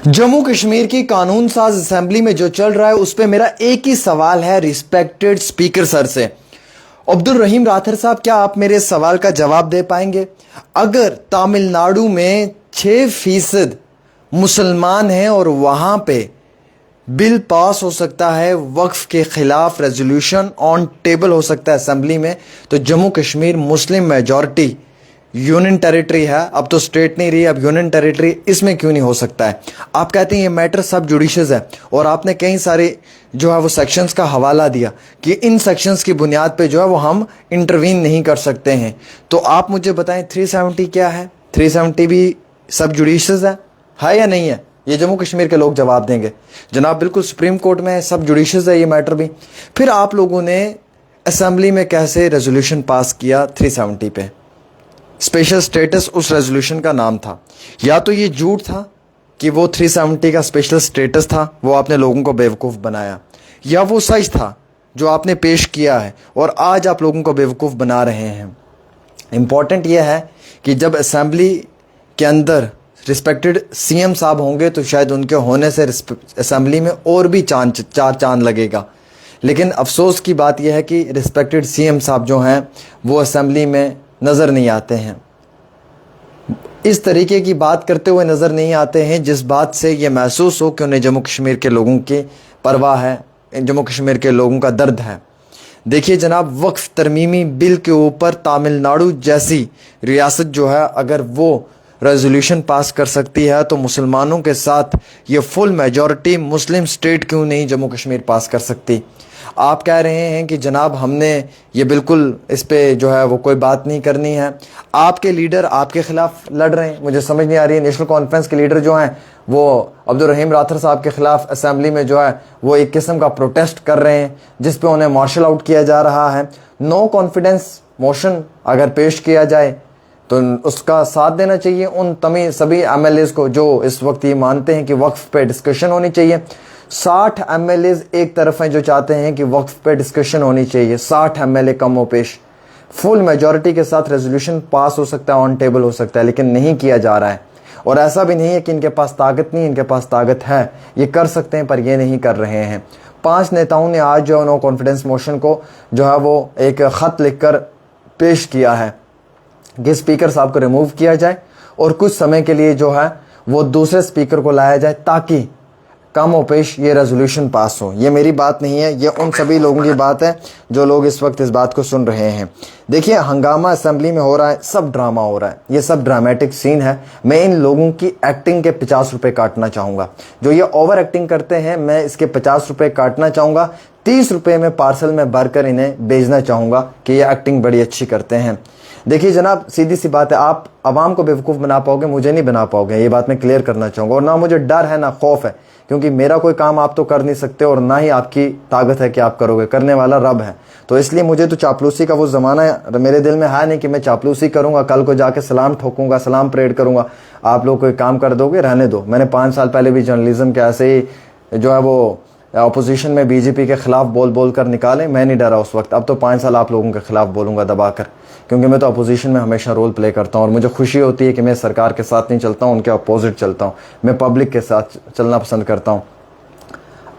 जम्मू कश्मीर की कानून साज असेंबली में जो चल रहा है उस पर मेरा एक ही सवाल है रिस्पेक्टेड स्पीकर सर से। अब्दुल रहीम राठर साहब, क्या आप मेरे सवाल का जवाब दे पाएंगे? अगर तमिलनाडु में 6% मुसलमान हैं और वहां पे बिल पास हो सकता है, वक्फ के खिलाफ रेजोल्यूशन ऑन टेबल हो सकता है असेंबली में, तो Jammu Kashmir Muslim majority union territory है, अब तो स्टेट नहीं रही, अब यूनियन टेरिटरी, इसमें क्यों नहीं हो सकता है? आप कहते हैं ये मैटर सब जुडिशियस है और आपने कई सारे जो है वो सेक्शंस का हवाला दिया कि इन सेक्शंस की बुनियाद पे जो है वो हम इंटरवीन नहीं कर सकते हैं। तो आप मुझे बताएं 370 क्या है? 370 भी सब जुडिशियस है या नहीं है? ये जम्मू कश्मीर के लोग जवाब देंगे। जनाब बिल्कुल सुप्रीम कोर्ट में है, सब जुडिशियस है ये मैटर भी। फिर आप लोगों ने असेंबली में कैसे रेजोल्यूशन पास किया 370 पे? स्पेशल स्टेटस उस रेजोल्यूशन का नाम था। या तो ये झूठ था कि वो 370 का स्पेशल स्टेटस था, वो आपने लोगों को बेवकूफ़ बनाया, या वो सच था जो आपने पेश किया है और आज आप लोगों को बेवकूफ़ बना रहे हैं। इम्पॉर्टेंट यह है कि जब असेंबली के अंदर रिस्पेक्टेड सीएम साहब होंगे तो शायद उनके होने से असेंबली में और भी चार चांद लगेगा। लेकिन अफसोस की बात यह है कि रिस्पेक्टेड सीएम साहब जो हैं वो असेंबली में नज़र नहीं आते हैं, इस तरीके की बात करते हुए नज़र नहीं आते हैं जिस बात से ये महसूस हो कि उन्हें जम्मू कश्मीर के लोगों की परवाह है, जम्मू कश्मीर के लोगों का दर्द है। देखिए जनाब, वक्फ तरमीमी बिल के ऊपर तमिलनाडु जैसी रियासत जो है अगर वो रेजोल्यूशन पास कर सकती है तो मुसलमानों के साथ ये फुल मेजॉरिटी मुस्लिम स्टेट क्यों नहीं जम्मू कश्मीर पास कर सकती? आप कह रहे हैं कि जनाब हमने ये बिल्कुल इस पे जो है वो कोई बात नहीं करनी है। आपके लीडर आपके खिलाफ लड़ रहे हैं, मुझे समझ नहीं आ रही है। नेशनल कॉन्फ्रेंस के लीडर जो हैं वो अब्दुल रहीम राठर साहब के खिलाफ असेंबली में जो है वो एक किस्म का प्रोटेस्ट कर रहे हैं जिस पे उन्हें मार्शल आउट किया जा रहा है। नो कॉन्फिडेंस मोशन अगर पेश किया जाए तो उसका साथ देना चाहिए उन सभी एमएलएज को जो इस वक्त ये मानते हैं कि वक्फ पे डिस्कशन होनी चाहिए। 60 एमएलएज एक तरफ हैं जो चाहते हैं कि वक्फ पे डिस्कशन होनी चाहिए, 60 एमएलए कम हो पेश, फुल मेजॉरिटी के साथ रेजोल्यूशन पास हो सकता है, ऑन टेबल हो सकता है, लेकिन नहीं किया जा रहा है। और ऐसा भी नहीं है कि इनके पास ताकत नहीं, इनके पास ताकत है, ये कर सकते हैं पर ये नहीं कर रहे हैं। 5 नेताओं ने आज जो नो कॉन्फिडेंस मोशन को जो है वो एक ख़त लिखकर पेश किया है कि स्पीकर साहब को रिमूव किया जाए और कुछ समय के लिए जो है वो दूसरे स्पीकर को लाया जाए ताकि कम हो पेश ये रेजोल्यूशन पास हो। ये मेरी बात नहीं है, ये उन सभी लोगों की बात है जो लोग इस वक्त इस बात को सुन रहे हैं। देखिए हंगामा असेंबली में हो रहा है, सब ड्रामा हो रहा है, ये सब ड्रामेटिक सीन है। मैं इन लोगों की एक्टिंग के 50 रुपए काटना चाहूँगा, जो ये ओवर एक्टिंग करते हैं मैं इसके 50 रुपए काटना चाहूँगा। 30 रुपए में पार्सल में भर कर इन्हें भेजना चाहूँगा कि ये एक्टिंग बड़ी अच्छी करते हैं। देखिए जनाब, सीधी सी बात है, आप आवाम को बेवकूफ़ बना पाओगे, मुझे नहीं बना पाओगे, ये बात मैं क्लियर करना चाहूँगा। और ना मुझे डर है ना खौफ है, क्योंकि मेरा कोई काम आप तो कर नहीं सकते और ना ही आपकी ताकत है कि आप करोगे, करने वाला रब है। तो इसलिए मुझे तो चापलूसी का वो ज़माना मेरे दिल में है नहीं कि मैं चापलूसी करूँगा, कल को जाके सलाम ठोकूँगा, सलाम परेड करूँगा, आप लोग कोई काम कर दोगे, रहने दो। मैंने 5 साल पहले भी जर्नलिज्म के ऐसे ही जो है वो अपोजिशन में बीजेपी के खिलाफ बोल कर निकाले, मैं नहीं डरा उस वक्त। अब तो 5 साल आप लोगों के खिलाफ बोलूँगा दबाकर, क्योंकि मैं तो अपोजिशन में हमेशा रोल प्ले करता हूँ और मुझे खुशी होती है कि मैं सरकार के साथ नहीं चलता हूँ, उनके अपोजिट चलता हूँ, मैं पब्लिक के साथ चलना पसंद करता हूँ।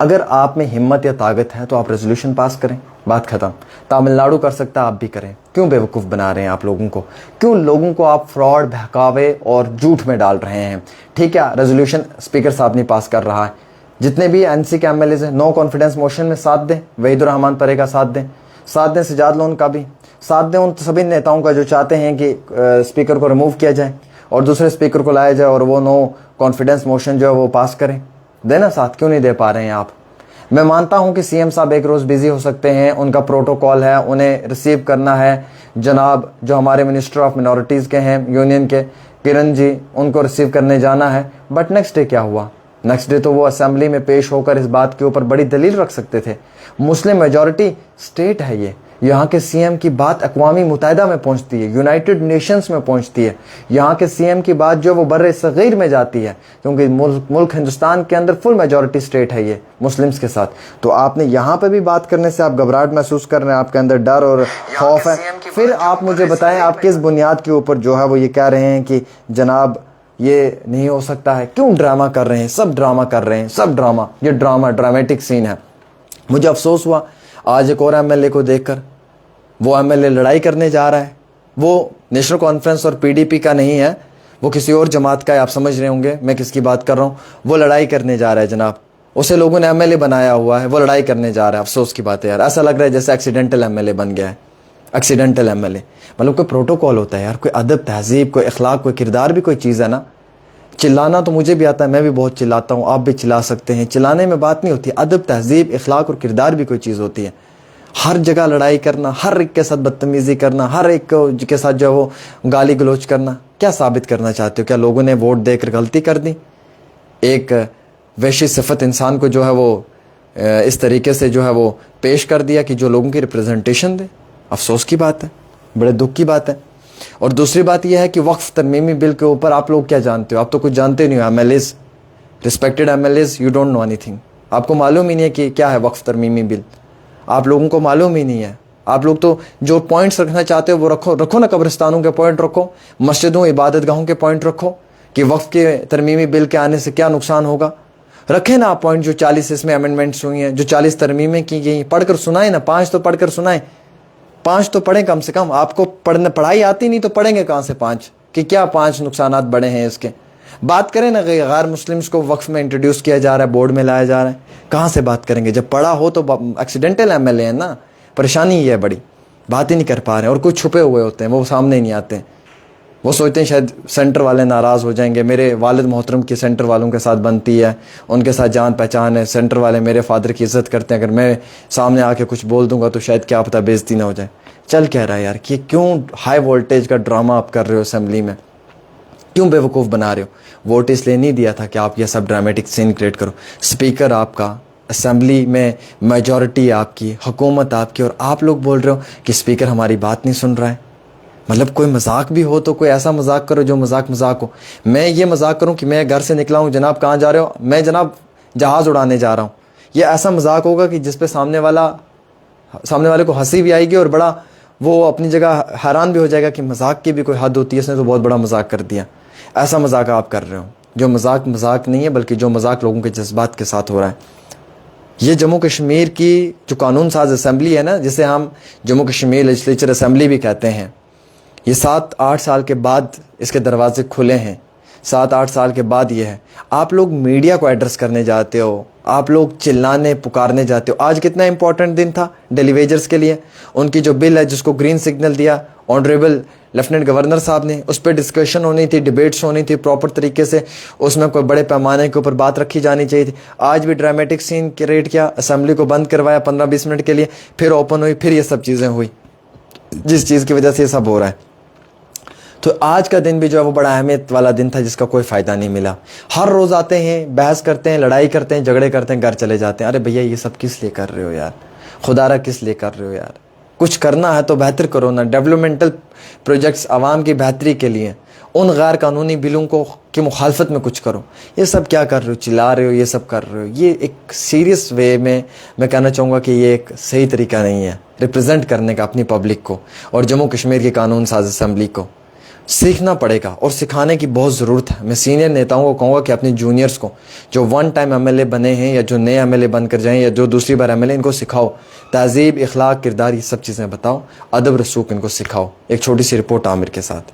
अगर आप में हिम्मत या ताकत है तो आप रेजोल्यूशन पास करें, बात खत्म। तमिलनाडु कर सकता है, आप भी करें। क्यों बेवकूफ़ बना रहे हैं आप लोगों को? क्यों लोगों को आप फ्रॉड, बहकावे और झूठ में डाल रहे हैं? ठीक है, रेजोल्यूशन स्पीकर साहब नहीं पास कर रहा है, जितने भी एनसी के एमएलएज हैं नो कॉन्फिडेंस मोशन में साथ दें, वहीदुर रहमान परे का साथ दें सिजाद लोन का भी साथ दें, उन सभी नेताओं का जो चाहते हैं कि स्पीकर को रिमूव किया जाए और दूसरे स्पीकर को लाया जाए और वो नो कॉन्फिडेंस मोशन जो है वो पास करें। देना साथ, क्यों नहीं दे पा रहे हैं आप? मैं मानता हूं कि सीएम साहब एक रोज़ बिजी हो सकते हैं, उनका प्रोटोकॉल है, उन्हें रिसीव करना है। जनाब जो हमारे मिनिस्टर ऑफ मिनॉरिटीज़ के हैं यूनियन के, किरण जी, उनको रिसीव करने जाना है। बट नेक्स्ट डे क्या हुआ? नेक्स्ट डे तो वो असेंबली में पेश होकर इस बात के ऊपर बड़ी दलील रख सकते थे। मुस्लिम मेजॉरिटी स्टेट है ये, यहाँ के सीएम की बात अक़वामी मुत्तहिदा में पहुँचती है, यूनाइटेड नेशंस में पहुँचती है। यहाँ के सीएम की बात जो वो बर्रे सग़ीर में जाती है, क्योंकि मुल्क हिंदुस्तान के अंदर फुल मेजॉरिटी स्टेट है ये मुस्लिम्स के साथ। तो आपने यहाँ पे भी बात करने से आप घबराहट महसूस कर रहे हैं, आपके अंदर डर और खौफ है। फिर आप मुझे बताएं आप किस बुनियाद के ऊपर जो है वो ये कह रहे हैं कि जनाब ये नहीं हो सकता है, क्यों ड्रामा कर रहे हैं, सब ड्रामा कर रहे हैं, सब ड्रामा, ये ड्रामेटिक सीन है। मुझे अफसोस हुआ आज एक और एमएलए को देखकर, वो एमएलए लड़ाई करने जा रहा है, वो नेशनल कॉन्फ्रेंस और पीडीपी का नहीं है, वो किसी और जमात का है, आप समझ रहे होंगे मैं किसकी बात कर रहा हूँ। वो लड़ाई करने जा रहा है जनाब, उसे लोगों ने एमएलए बनाया हुआ है, वो लड़ाई करने जा रहा है। अफसोस की बात है यार, ऐसा लग रहा है जैसे एक्सीडेंटल एमएलए बन गया है, एक्सीडेंटल एमएलए। मतलब कोई प्रोटोकॉल होता है यार, कोई अदब तहजीब, कोई अखलाक, कोई किरदार भी कोई चीज़ है ना। चिल्लाना तो मुझे भी आता है, मैं भी बहुत चिल्लाता हूँ, आप भी चिल्ला सकते हैं, चिल्लाने में बात नहीं होती, अदब तहजीब अखलाक और किरदार भी कोई चीज़ होती है। हर जगह लड़ाई करना, हर एक के साथ बदतमीज़ी करना, हर एक के साथ जो है वो गाली गलौज करना, क्या साबित करना चाहते हो? क्या लोगों ने वोट देकर गलती कर दी? एक वैसी सिफत इंसान को जो है वो इस तरीके से जो है वो पेश कर दिया कि जो लोगों की रिप्रेजेंटेशन दे। अफसोस की बात है, बड़े दुख की बात है। और दूसरी बात यह है कि वक्फ तरमीमी बिल के ऊपर आप लोग क्या जानते हो? आप तो कुछ जानते नहीं हो। MLAs, respected MLAs, you don't know anything. आपको मालूम ही नहीं है कि क्या है वक्फ तरमीमी बिल, आप लोगों को मालूम ही नहीं है। आप लोग तो जो पॉइंट्स रखना चाहते हो वो रखो ना, कब्रिस्तानों के पॉइंट रखो, मस्जिदों इबादत गाहों के पॉइंट रखो कि वक्फ के तरमीमी बिल के आने से क्या नुकसान होगा। रखें ना आप पॉइंट, जो 40 इसमें अमेंडमेंट्स हुई हैं, जो 40 तरमीमें की गई, पढ़कर सुनाए ना, 5 तो पढ़कर सुनाए, 5 तो पढ़ें कम से कम। आपको पढ़ाई आती नहीं तो पढ़ेंगे कहाँ से 5, कि क्या 5 नुकसानात बड़े हैं इसके। बात करें ना, गैर मुस्लिम्स को वक्फ में इंट्रोड्यूस किया जा रहा है, बोर्ड में लाया जा रहा है, कहाँ से बात करेंगे? जब पढ़ा हो तो एक्सीडेंटल एमएलए है ना, परेशानी ये है बड़ी, बात ही नहीं कर पा रहे हैं। और कुछ छुपे हुए होते हैं, वो सामने ही नहीं आते हैं। वो सोचते हैं शायद सेंटर वाले नाराज़ हो जाएंगे। मेरे वालिद मोहतरम की सेंटर वालों के साथ बनती है, उनके साथ जान पहचान है, सेंटर वाले मेरे फादर की इज़्ज़त करते हैं, अगर मैं सामने आके कुछ बोल दूंगा तो शायद क्या पता बेइज्जती ना हो जाए। चल कह रहा है यार कि क्यों हाई वोल्टेज का ड्रामा आप कर रहे हो असेंबली में, क्यों बेवकूफ़ बना रहे हो? वोट इसलिए नहीं दिया था कि आप ये सब ड्रामेटिक सीन क्रिएट करो। स्पीकर आपका, असेंबली में मेजॉरिटी आपकी, हुकूमत आपकी, और आप लोग बोल रहे हो कि स्पीकर हमारी बात नहीं सुन रहा है। मतलब कोई मजाक भी हो तो कोई ऐसा मजाक करो जो मजाक हो। मैं ये मजाक करूं कि मैं घर से निकला हूं, जनाब कहाँ जा रहे हो? मैं जनाब जहाज़ उड़ाने जा रहा हूं। ये ऐसा मजाक होगा कि जिस पे सामने वाले को हंसी भी आएगी और बड़ा वो अपनी जगह हैरान भी हो जाएगा कि मजाक की भी कोई हद होती है, इसने तो बहुत बड़ा मजाक कर दिया। ऐसा मजाक आप कर रहे हो जो मजाक नहीं है, बल्कि जो मजाक लोगों के जज्बात के साथ हो रहा है। ये जम्मू कश्मीर की जो कानून साज असेंबली है ना, जिसे हम जम्मू कश्मीर लेजिस्लेचर असेंबली भी कहते हैं, ये 7-8 साल के बाद इसके दरवाजे खुले हैं। 7-8 साल के बाद ये है। आप लोग मीडिया को एड्रेस करने जाते हो, आप लोग चिल्लाने पुकारने जाते हो। आज कितना इंपॉर्टेंट दिन था डेली वेजर्स के लिए। उनकी जो बिल है, जिसको ग्रीन सिग्नल दिया ऑनरेबल लेफ्टिनेंट गवर्नर साहब ने, उस पर डिस्कशन होनी थी, डिबेट्स होनी थी प्रॉपर तरीके से, उसमें कोई बड़े पैमाने के ऊपर बात रखी जानी चाहिए थी। आज भी ड्रामेटिक सीन क्रिएट किया, असेंबली को बंद करवाया 15-20 मिनट के लिए, फिर ओपन हुई, फिर ये सब चीज़ें हुई, जिस चीज़ की वजह से ये सब हो रहा है। तो आज का दिन भी जो है वो बड़ा अहमियत वाला दिन था, जिसका कोई फ़ायदा नहीं मिला। हर रोज़ आते हैं, बहस करते हैं, लड़ाई करते हैं, झगड़े करते हैं, घर चले जाते हैं। अरे भैया ये सब किस लिए कर रहे हो यार? खुदारा किस लिए कर रहे हो यार? कुछ करना है तो बेहतर करो ना। डेवलपमेंटल प्रोजेक्ट्स आवाम की बेहतरी के लिए, उन गैर कानूनी बिलों को की मुखालफत में कुछ करो। ये सब क्या कर रहे हो? चिल्ला रहे हो, ये सब कर रहे हो। ये एक सीरियस वे में मैं कहना चाहूँगा कि ये एक सही तरीका नहीं है रिप्रेजेंट करने का अपनी पब्लिक को। और जम्मू कश्मीर की कानून साज असेंबली को सीखना पड़ेगा और सिखाने की बहुत ज़रूरत है। मैं सीनियर नेताओं को कहूँगा कि अपने जूनियर्स को, जो वन टाइम एमएलए बने हैं या जो नए एमएलए बनकर जाएं या जो दूसरी बार एमएलए, इनको सिखाओ तहजीब, इखलाक, किरदार, ये सब चीज़ें बताओ, अदब रसूख इनको सिखाओ। एक छोटी सी रिपोर्ट आमिर के साथ।